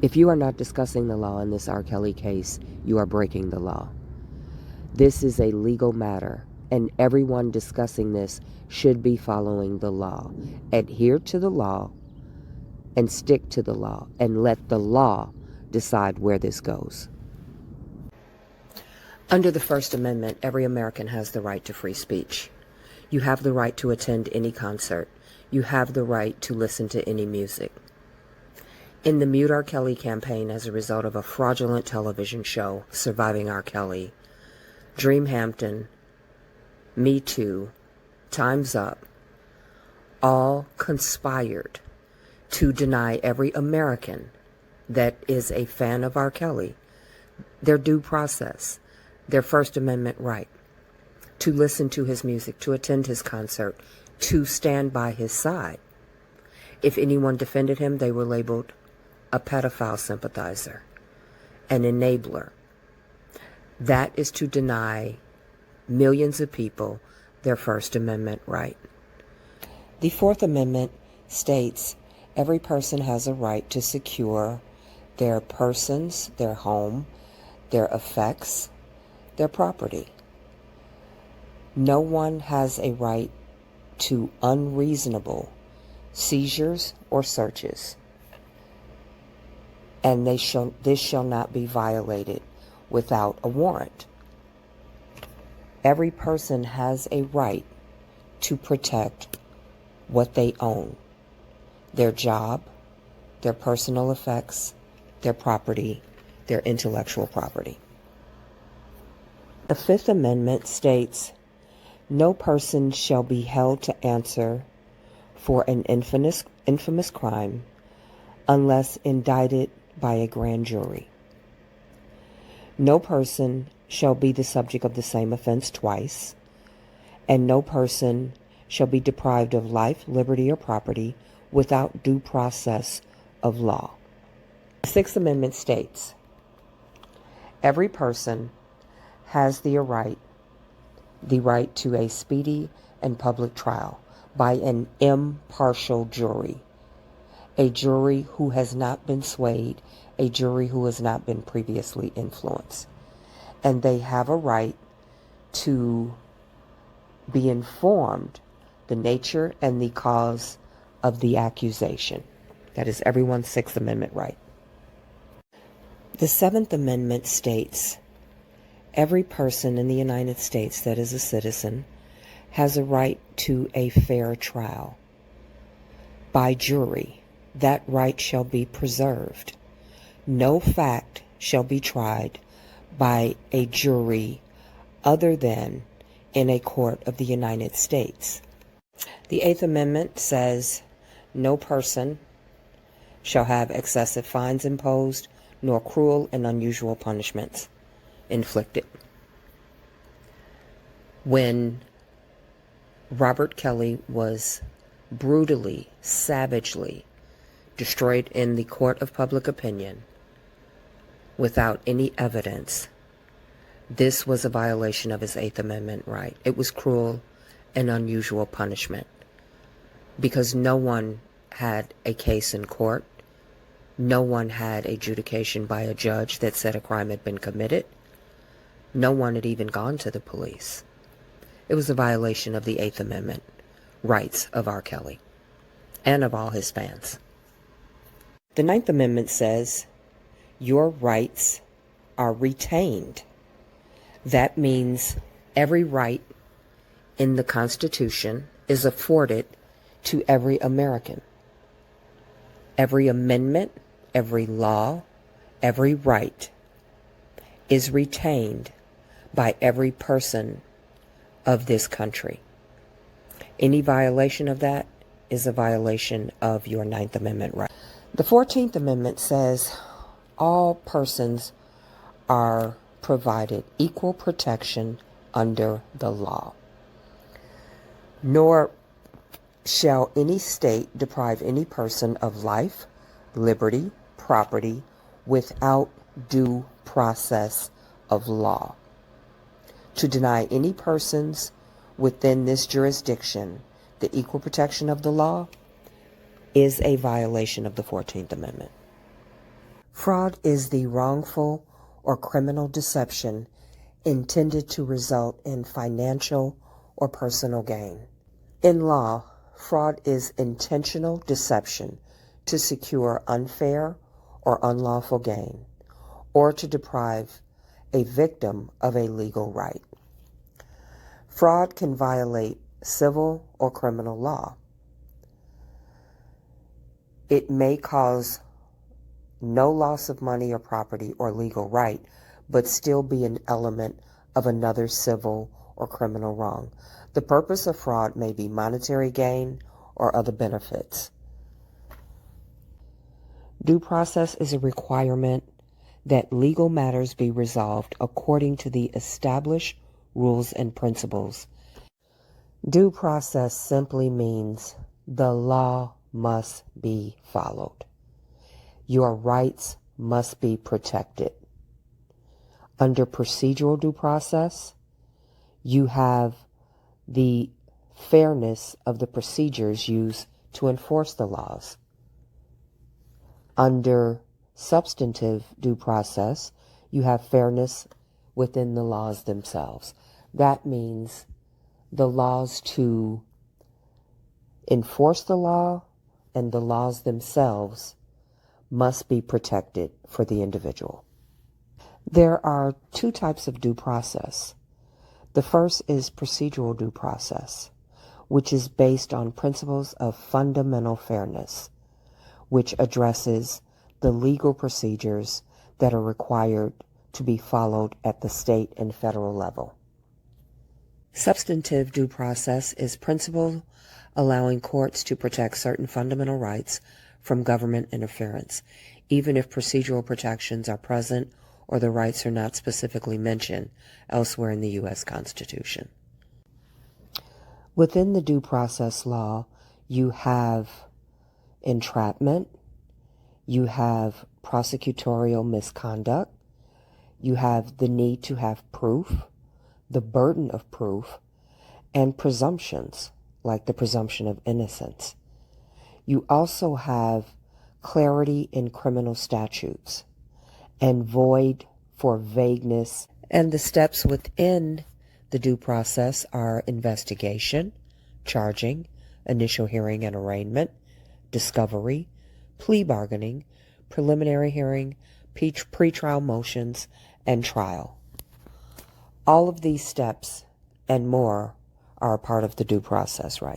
If you are not discussing the law in this R. Kelly case, you are breaking the law. This is a legal matter, and everyone discussing this should be following the law. Adhere to the law and stick to the law, and let the law decide where this goes. Under the First Amendment, every American has the right to free speech. You have the right to attend any concert. You have the right to listen to any music. In the Mute R. Kelly campaign, as a result of a fraudulent television show, Surviving R. Kelly, Dreamhampton, Me Too, Time's Up, all conspired to deny every American that is a fan of R. Kelly their due process, their First Amendment right to listen to his music, to attend his concert, to stand by his side. If anyone defended him, they were labeled a pedophile sympathizer, an enabler. That is to deny millions of people their First Amendment right. The Fourth Amendment states every person has a right to secure their persons, their home, their effects, their property. No one has a right to unreasonable seizures or searches, and this shall not be violated without a warrant. Every person has a right to protect what they own, their job, their personal effects, their property, their intellectual property. The Fifth Amendment states, no person shall be held to answer for an infamous crime unless indicted by a grand jury. No person shall be the subject of the same offense twice, and no person shall be deprived of life, liberty, or property without due process of law. The Sixth Amendment states, every person has the right to a speedy and public trial by an impartial jury, a jury who has not been swayed, a jury who has not been previously influenced. And they have a right to be informed the nature and the cause of the accusation. That is everyone's Sixth Amendment right. The Seventh Amendment states, every person in the United States that is a citizen has a right to a fair trial by jury. That right shall be preserved. No fact shall be tried by a jury other than in a court of the United States. The Eighth Amendment says no person shall have excessive fines imposed, nor cruel and unusual punishments inflicted. When Robert Kelly was brutally, savagely destroyed in the court of public opinion without any evidence, this was a violation of his Eighth Amendment right. It was cruel and unusual punishment because no one had a case in court. No one had adjudication by a judge that said a crime had been committed. No one had even gone to the police. It was a violation of the Eighth Amendment rights of R. Kelly and of all his fans. The Ninth Amendment says your rights are retained. That means every right in the Constitution is afforded to every American. Every amendment, every law, every right is retained by every person of this country. Any violation of that is a violation of your Ninth Amendment right. The 14th Amendment says all persons are provided equal protection under the law. Nor shall any state deprive any person of life, liberty, property without due process of law. To deny any persons within this jurisdiction the equal protection of the law is a violation of the 14th Amendment. Fraud is the wrongful or criminal deception intended to result in financial or personal gain. In law, fraud is intentional deception to secure unfair or unlawful gain, or to deprive a victim of a legal right. Fraud can violate civil or criminal law. It may cause no loss of money or property or legal right, but still be an element of another civil or criminal wrong. The purpose of fraud may be monetary gain or other benefits. Due process is a requirement that legal matters be resolved according to the established rules and principles. Due process simply means the law must be followed. Your rights must be protected. Under procedural due process, you have the fairness of the procedures used to enforce the laws. Under substantive due process, you have fairness within the laws themselves. That means the laws to enforce the law and the laws themselves must be protected for the individual. There are two types of due process. The first is procedural due process, which is based on principles of fundamental fairness, which addresses the legal procedures that are required to be followed at the state and federal level. Substantive due process is principle allowing courts to protect certain fundamental rights from government interference, even if procedural protections are present or the rights are not specifically mentioned elsewhere in the U.S. Constitution. Within the due process law, you have entrapment, you have prosecutorial misconduct, you have the need to have proof, the burden of proof, and presumptions, like the presumption of innocence. You also have clarity in criminal statutes and void for vagueness. And the steps within the due process are investigation, charging, initial hearing and arraignment, discovery, plea bargaining, preliminary hearing, pretrial motions, and trial. All of these steps and more are a part of the due process right.